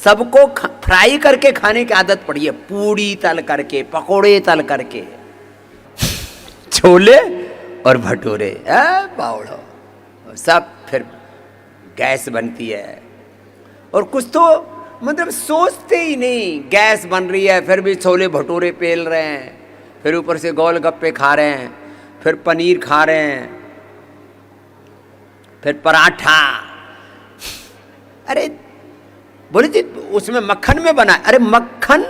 सबको फ्राई करके खाने की आदत पड़ी है, पूड़ी तल करके, पकोड़े तल करके, छोले और भटूरे बावड़ो सब, फिर गैस बनती है। और कुछ तो मतलब सोचते ही नहीं, गैस बन रही है फिर भी छोले भटूरे पेल रहे हैं, फिर ऊपर से गोलगप्पे खा रहे हैं, फिर पनीर खा रहे हैं, फिर पराठा। अरे बोले जी उसमें मक्खन में बना, अरे मक्खन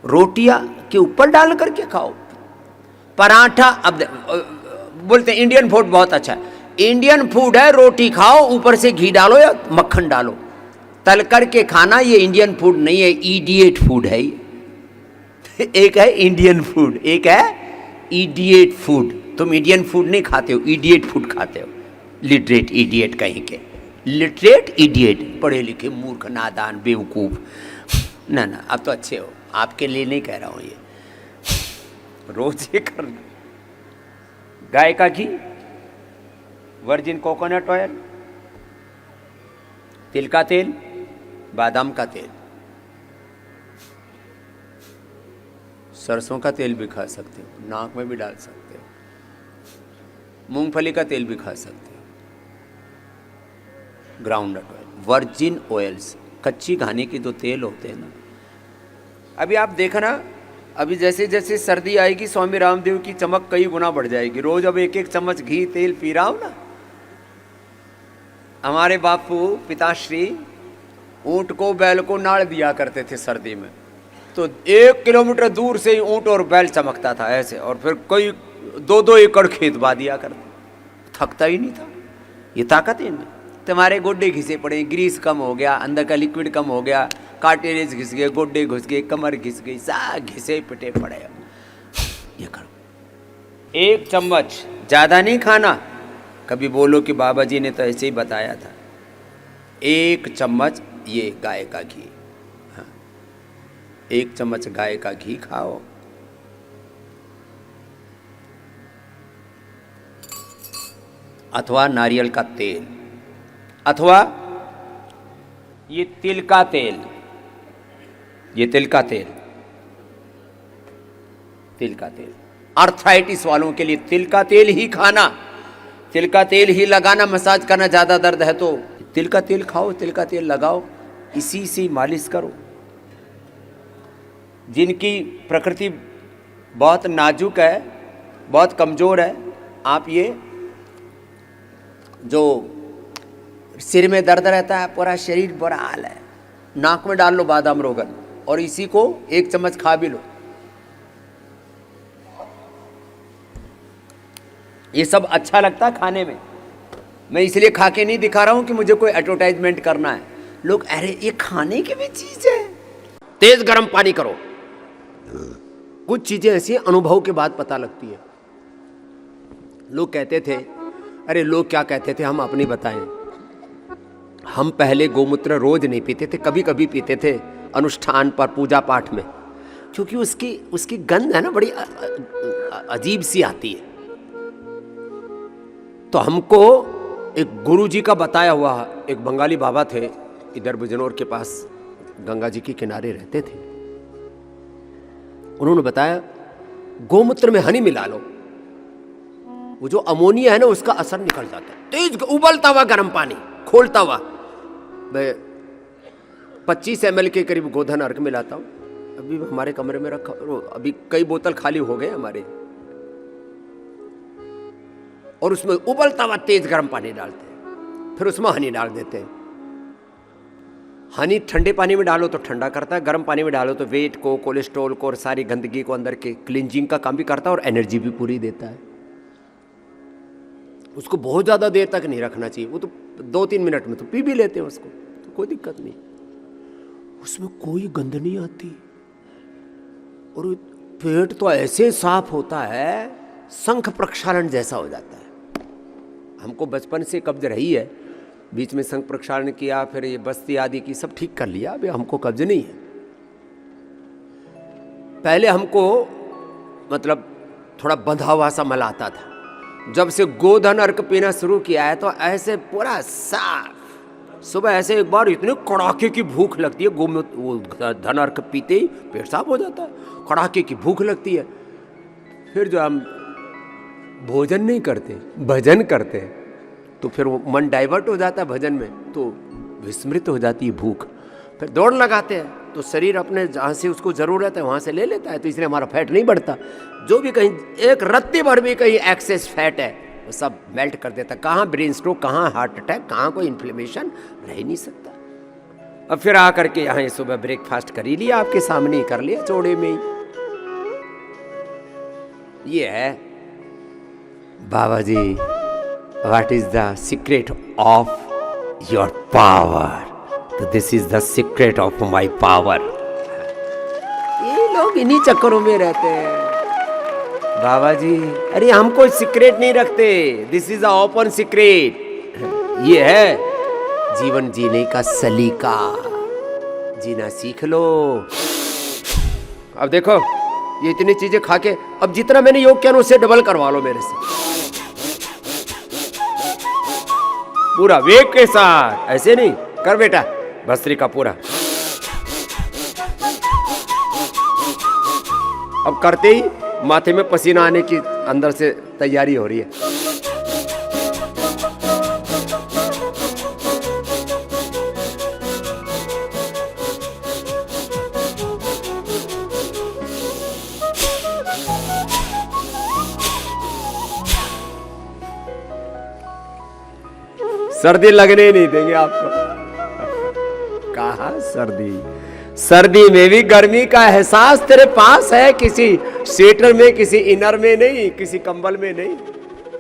रोटियां के ऊपर डाल करके खाओ। पराठा, अब बोलते हैं इंडियन फूड बहुत अच्छा है, इंडियन फूड है, रोटी खाओ ऊपर से घी डालो या मक्खन डालो, तल करके खाना ये इंडियन फूड नहीं है, इडियट फूड है ये। एक है इंडियन फूड, एक है इडियट फूड। तुम इंडियन फूड नहीं खाते हो, इडियट फूड खाते हो। लिटरेट इडियट कहीं के, लिटरेट इडियट, पढ़े लिखे मूर्ख नादान बेवकूफ। ना ना अब तो अच्छे हो, आपके लिए नहीं कह रहा हूं ये, रोज ये करना। गाय का घी, वर्जिन कोकोनट ऑयल, तिल का तेल, बादाम का तेल, सरसों का तेल भी खा सकते हो, नाक में भी डाल सकते हो, मूंगफली का तेल भी खा सकते हो, ग्राउंडनट ऑयल, वर्जिन ऑयल्स, कच्ची घानी की तो तेल होते हैं ना। अभी आप देखना, अभी जैसे जैसे सर्दी आएगी स्वामी रामदेव की चमक कई गुना बढ़ जाएगी। रोज अब एक एक चम्मच घी तेल पी रहा हूं ना। हमारे बापू पिताश्री ऊंट को बैल को नाड़ दिया करते थे सर्दी में, तो 1 किलोमीटर दूर से ही ऊंट और बैल चमकता था ऐसे, और फिर कोई 2-2 एकड़ खेत बा दिया करते, थकता ही नहीं था। ये ताकत है इनमें। तुम्हारे गोड्डे घिसे पड़े, ग्रीस कम हो गया, अंदर का लिक्विड कम हो गया, कार्टिलेज घिस गए, गोड्डे घुस गए, कमर घिस गई, सब घिसे पिटे पड़े। ये करो, 1 चम्मच, ज़्यादा नहीं खाना। कभी बोलो कि बाबा जी ने तो ऐसे ही बताया था। 1 चम्मच ये गाय का घी, हाँ 1 चम्मच गाय का घी खाओ। अथवा नारियल का तेल, अथवा ये तिल का तेल, ये तिल का तेल, तिल का तेल। आर्थराइटिस वालों के लिए तिल का तेल ही खाना, तिल का तेल ही लगाना, मसाज करना। ज़्यादा दर्द है तो तिल का तेल खाओ, तिल का तेल लगाओ, इसी से मालिश करो। जिनकी प्रकृति बहुत नाजुक है, बहुत कमज़ोर है, आप ये जो सिर में दर्द रहता है, पूरा शरीर बुरा हाल है, नाक में डाल लो बादाम रोगन और इसी को 1 चम्मच खा भी लो। ये सब अच्छा लगता है खाने में। मैं इसलिए खा के नहीं दिखा रहा हूं कि मुझे कोई एडवर्टाइजमेंट करना है। लोग अरे ये खाने की भी चीज है। तेज गर्म पानी करो। कुछ चीजें ऐसी अनुभव के बाद पता लगती है। लोग कहते थे, अरे लोग क्या कहते थे, हम अपनी बताएं। हम पहले गोमूत्र रोज नहीं पीते थे, कभी कभी पीते थे अनुष्ठान पर, पूजा पाठ में, क्योंकि उसकी गंध है ना बड़ी अजीब सी आती है। तो हमको एक गुरुजी का बताया हुआ, एक बंगाली बाबा थे, इधर बिजनौर के पास गंगा जी के किनारे रहते थे। उन्होंने बताया गोमूत्र में हनी मिला लो, वो जो अमोनिया है ना उसका असर निकल जाता है। तेज उबलता हुआ गर्म पानी खोलता हुआ, मैं 25 ml के करीब गोधन अर्क मिलाता हूँ, अभी हमारे कमरे में रखा, अभी कई बोतल खाली हो गए हमारे, और उसमें उबलता हुआ तेज गर्म पानी डालते हैं, फिर उसमें हनी डाल देते हैं। हनी ठंडे पानी में डालो तो ठंडा करता है, गर्म पानी में डालो तो वेट को, कोलेस्ट्रॉल को और सारी गंदगी को अंदर के क्लींजिंग का काम भी करता है और एनर्जी भी पूरी देता है। उसको बहुत ज़्यादा देर तक नहीं रखना चाहिए, वो तो 2-3 मिनट में तो पी भी लेते हैं उसको, तो कोई दिक्कत नहीं, उसमें कोई गंध नहीं आती, और पेट तो ऐसे साफ होता है शंख प्रक्षालन जैसा हो जाता है। हमको बचपन से कब्ज रही है, बीच में शंख प्रक्षालन किया, फिर ये बस्ती आदि की सब ठीक कर लिया, अभी हमको कब्ज नहीं है। पहले हमको मतलब थोड़ा बंधा हुआ सा मल आता था, जब से गोधन अर्क पीना शुरू किया है तो ऐसे पूरा साफ सुबह ऐसे एक बार इतने कड़ाके की भूख लगती है, गोमूत्र वो धन अर्क पीते ही पेट साफ हो जाता है, कड़ाके की भूख लगती है। फिर जो हम भोजन नहीं करते, भजन करते हैं, तो फिर वो मन डाइवर्ट हो जाता है भजन में, तो विस्मृत हो जाती है भूख। फिर दौड़ लगाते हैं तो शरीर अपने जहाँ से उसको ज़रूरत है वहाँ से ले लेता है, तो इसलिए हमारा फैट नहीं बढ़ता। जो भी कहीं एक रत्ती भर भी कहीं एक्सेस फैट है वो सब मेल्ट कर देता। कहाँ ब्रेन स्ट्रोक, कहाँ हार्ट अटैक, कहाँ कोई इन्फ्लेमेशन, रह ही नहीं सकता। अब फिर आकर के यहाँ सुबह ब्रेकफास्ट कर ही लिया, आपके सामने ही कर लिया, चौड़े में ही। ये है बाबा जी, what is the secret of your power, तो this is the secret of my power. ये लोग इन्हीं चक्करों में रहते हैं बाबा जी। अरे हम कोई सीक्रेट नहीं रखते, this is the open secret. ये है जीवन जीने का सलीका, जीना सीख लो। अब देखो ये इतनी चीजें खा के, अब जितना मैंने योग किया उससे डबल करवा लो मेरे से, पूरा वेग के साथ। ऐसे नहीं कर बेटा, भस्त्रिका पूरा। अब करते ही माथे में पसीना आने की अंदर से तैयारी हो रही है। सर्दी लगने नहीं देंगे आपको। कहा सर्दी, सर्दी में भी गर्मी का एहसास तेरे पास है, किसी स्वेटर में, किसी इनर में नहीं, किसी कंबल में नहीं।